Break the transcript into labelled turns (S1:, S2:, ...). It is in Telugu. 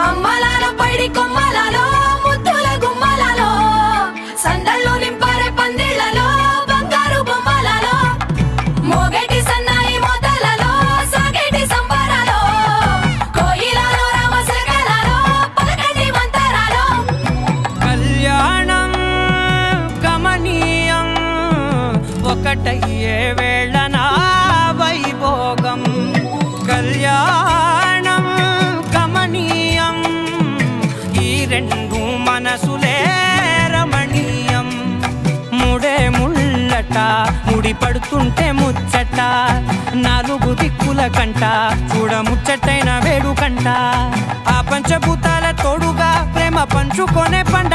S1: అమ్మలాల పైడి కొమ్మలలో ముద్దుల గుమ్మలలో సందళ్ళు నింపారే పందిళ్లలో బంగారు బొమ్మలలో మోగేటి సన్నాయి మోతలలో సాగేటి సంబరాలో కోయిలలో రామశకలలో పలకటి మంతరాలో
S2: కళ్యాణం గమనీయం ఒకటయ్యే వేళన వైభోగం కళ్యాణం గమనీయం ఈ రెండు మనసులే రమణీయం ముడే ముళ్ళట ముడి పడుతుంటే ముచ్చట నాలుగు దిక్కుల కంట చూడ ముచ్చటైన వేడుకంట ఆ పంచభూతాల తోడుగా ప్రేమ పంచుకొనే పంట